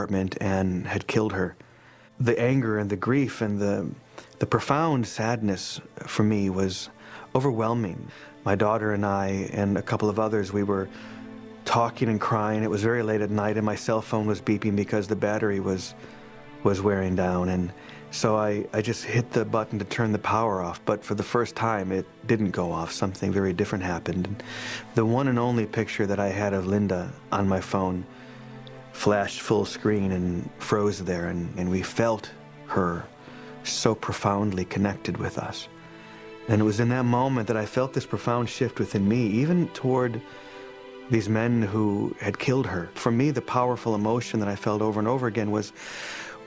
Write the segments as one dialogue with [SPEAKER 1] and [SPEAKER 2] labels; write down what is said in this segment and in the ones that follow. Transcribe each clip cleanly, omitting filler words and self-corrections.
[SPEAKER 1] apartment and had killed her. The anger and the grief and the profound sadness for me was overwhelming. My daughter and I and a couple of others, we were talking and crying. It was very late at night and my cell phone was beeping because the battery was wearing down. And so I just hit the button to turn the power off, but for the first time it didn't go off. Something very different happened. And the one and only picture that I had of Linda on my phone flashed full screen and froze there, and we felt her so profoundly connected with us. And it was in that moment that I felt this profound shift within me, even toward these men who had killed her. For me, the powerful emotion that I felt over and over again was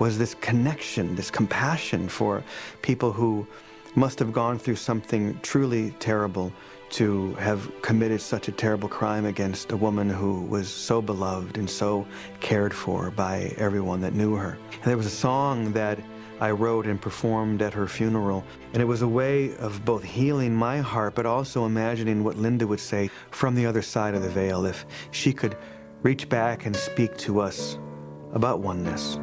[SPEAKER 1] this connection, this compassion for people who must have gone through something truly terrible to have committed such a terrible crime against a woman who was so beloved and so cared for by everyone that knew her. And there was a song that I wrote and performed at her funeral, and it was a way of both healing my heart but also imagining what Linda would say from the other side of the veil if she could reach back and speak to us about oneness.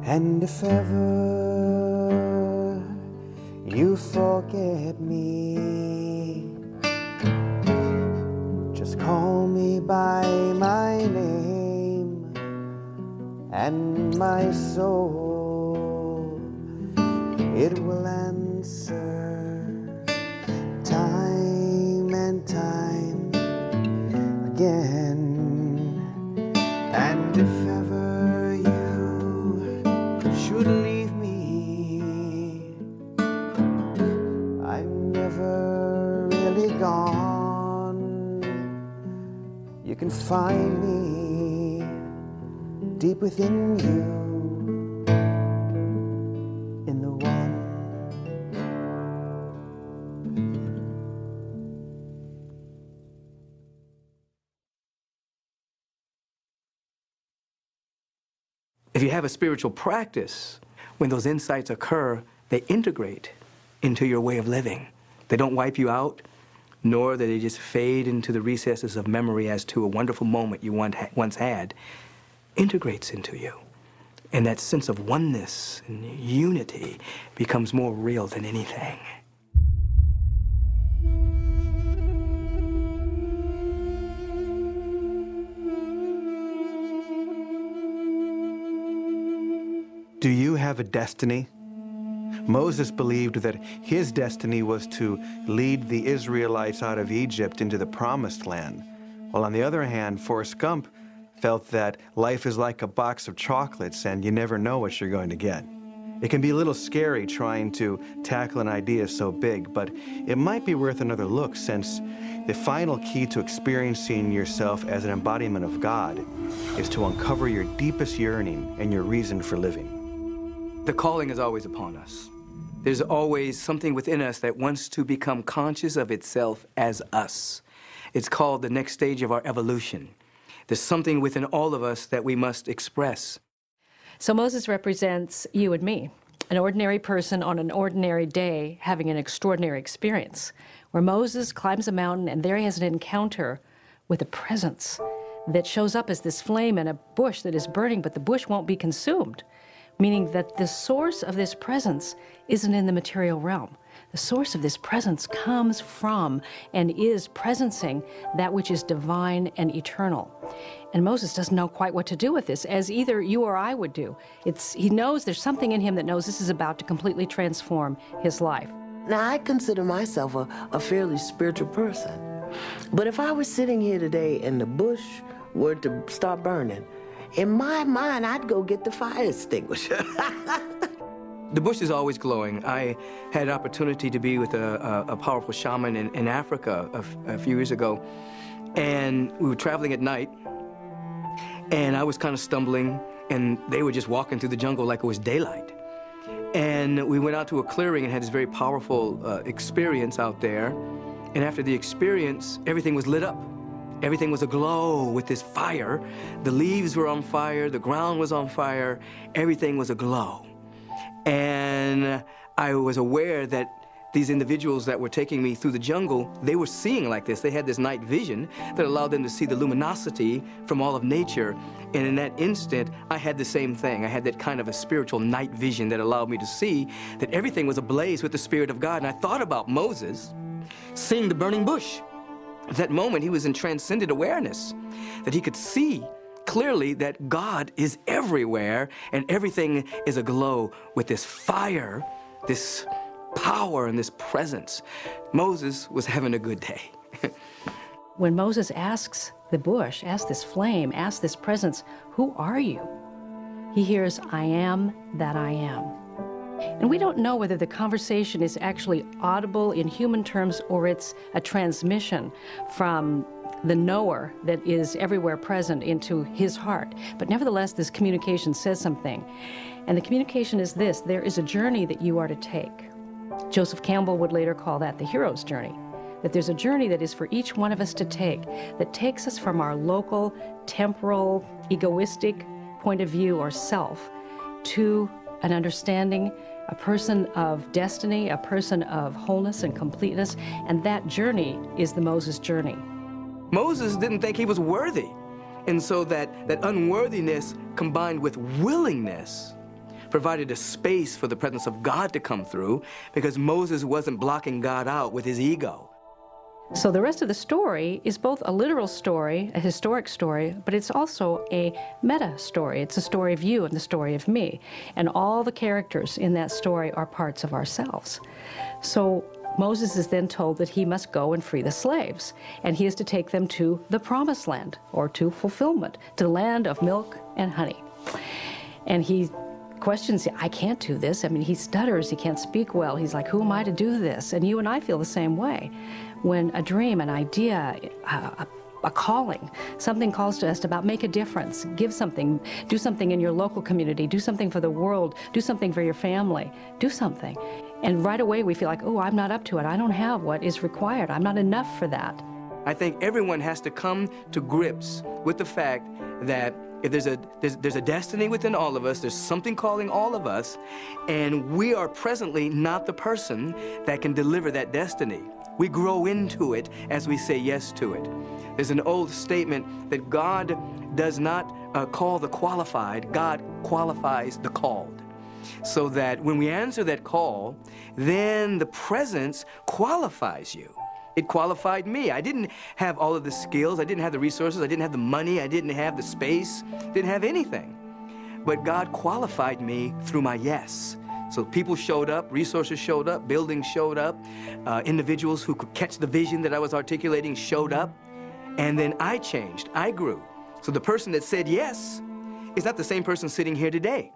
[SPEAKER 1] And if ever you forget me, just call me by my name, and my soul, it will answer time and time again. And if ever you should leave me, I'm never really gone. You can find me deep within you, in the one.
[SPEAKER 2] If you have a spiritual practice, when those insights occur, they integrate into your way of living. They don't wipe you out, nor do they just fade into the recesses of memory as to a wonderful moment you once had. Integrates into you. And that sense of oneness and unity becomes more real than anything.
[SPEAKER 1] Do you have a destiny? Moses believed that his destiny was to lead the Israelites out of Egypt into the Promised Land, while on the other hand, Forrest Gump felt that life is like a box of chocolates and you never know what you're going to get. It can be a little scary trying to tackle an idea so big, but it might be worth another look, since the final key to experiencing yourself as an embodiment of God is to uncover your deepest yearning and your reason for living.
[SPEAKER 2] The calling is always upon us. There's always something within us that wants to become conscious of itself as us. It's called the next stage of our evolution. There's something within all of us that we must express.
[SPEAKER 3] So Moses represents you and me, an ordinary person on an ordinary day having an extraordinary experience, where Moses climbs a mountain and there he has an encounter with a presence that shows up as this flame in a bush that is burning, but the bush won't be consumed. Meaning that the source of this presence isn't in the material realm. The source of this presence comes from and is presencing that which is divine and eternal. And Moses doesn't know quite what to do with this, as either you or I would do. He knows there's something in him that knows this is about to completely transform his life.
[SPEAKER 4] Now, I consider myself a fairly spiritual person. But if I was sitting here today and the bush were to start burning, in my mind, I'd go get the fire extinguisher.
[SPEAKER 2] The bush is always glowing. I had an opportunity to be with a powerful shaman in Africa a few years ago, and we were traveling at night, and I was kind of stumbling, and they were just walking through the jungle like it was daylight. And we went out to a clearing and had this very powerful experience out there, and after the experience, everything was lit up. Everything was aglow with this fire. The leaves were on fire, the ground was on fire, everything was aglow. And I was aware that these individuals that were taking me through the jungle, they were seeing like this. They had this night vision that allowed them to see the luminosity from all of nature. And in that instant, I had the same thing. I had that kind of a spiritual night vision that allowed me to see that everything was ablaze with the Spirit of God. And I thought about Moses seeing the burning bush. At that moment, he was in transcendent awareness, that he could see clearly that God is everywhere and everything is aglow with this fire, this power, and this presence. Moses was having a good day.
[SPEAKER 3] When Moses asks the bush, asks this flame, asks this presence, "Who are you?" he hears, "I am that I am." And we don't know whether the conversation is actually audible in human terms or it's a transmission from the knower that is everywhere present into his heart. But nevertheless, this communication says something. And the communication is this: there is a journey that you are to take. Joseph Campbell would later call that the hero's journey. That there's a journey that is for each one of us to take, that takes us from our local, temporal, egoistic point of view or self to an understanding, a person of destiny, a person of wholeness and completeness, and that journey is the Moses journey.
[SPEAKER 2] Moses didn't think he was worthy, and so that unworthiness combined with willingness provided a space for the presence of God to come through, because Moses wasn't blocking God out with his ego.
[SPEAKER 3] So the rest of the story is both a literal story, a historic story, but it's also a meta story. It's a story of you and the story of me. And all the characters in that story are parts of ourselves. So Moses is then told that he must go and free the slaves, and he is to take them to the promised land, or to fulfillment, to the land of milk and honey. And he questions, I can't do this. I mean, he stutters, he can't speak well. He's like, who am I to do this? And you and I feel the same way. When a dream, an idea, a calling, something calls to us about make a difference, give something, do something in your local community, do something for the world, do something for your family, do something. And right away we feel like, oh, I'm not up to it. I don't have what is required. I'm not enough for that.
[SPEAKER 2] I think everyone has to come to grips with the fact that if there's a destiny within all of us, there's something calling all of us, and we are presently not the person that can deliver that destiny. We grow into it as we say yes to it. There's an old statement that God does not call the qualified, God qualifies the called. So that when we answer that call, then the presence qualifies you. It qualified me. I didn't have all of the skills, I didn't have the resources, I didn't have the money, I didn't have the space, didn't have anything. But God qualified me through my yes. So people showed up, resources showed up, buildings showed up, individuals who could catch the vision that I was articulating showed up, and then I changed, I grew. So the person that said yes is not the same person sitting here today.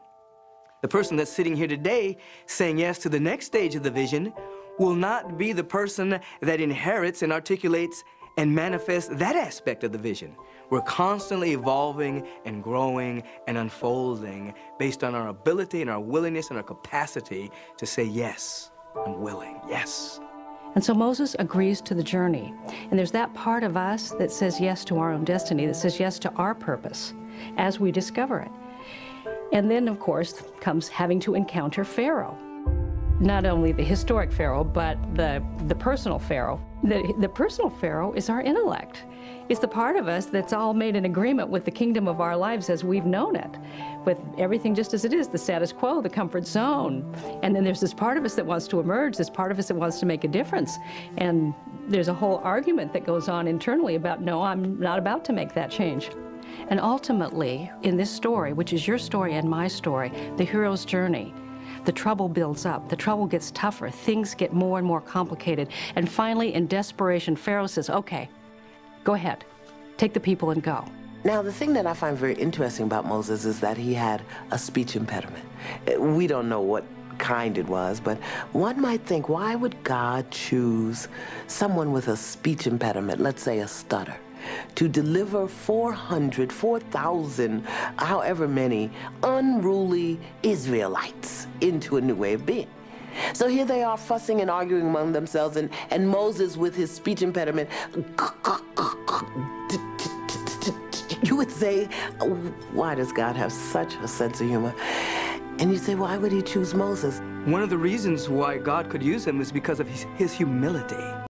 [SPEAKER 2] The person that's sitting here today saying yes to the next stage of the vision will not be the person that inherits and articulates and manifests that aspect of the vision. We're constantly evolving and growing and unfolding based on our ability and our willingness and our capacity to say, yes, I'm willing, yes.
[SPEAKER 3] And so Moses agrees to the journey. And there's that part of us that says yes to our own destiny, that says yes to our purpose as we discover it. And then, of course, comes having to encounter Pharaoh. Not only the historic Pharaoh, but the personal Pharaoh. The personal Pharaoh is our intellect. It's the part of us that's all made in agreement with the kingdom of our lives as we've known it, with everything just as it is, the status quo, the comfort zone. And then there's this part of us that wants to emerge, this part of us that wants to make a difference. And there's a whole argument that goes on internally about, no, I'm not about to make that change. And ultimately, in this story, which is your story and my story, the hero's journey, the trouble builds up, the trouble gets tougher, things get more and more complicated, and finally, in desperation, Pharaoh says, okay, go ahead, take the people and go.
[SPEAKER 4] Now, the thing that I find very interesting about Moses is that he had a speech impediment. We don't know what kind it was, but one might think, why would God choose someone with a speech impediment, let's say a stutter, to deliver 4,000, however many, unruly Israelites into a new way of being? So here they are fussing and arguing among themselves, and Moses with his speech impediment, you would say, why does God have such a sense of humor? And you say, why would he choose Moses?
[SPEAKER 2] One of the reasons why God could use him is because of his humility.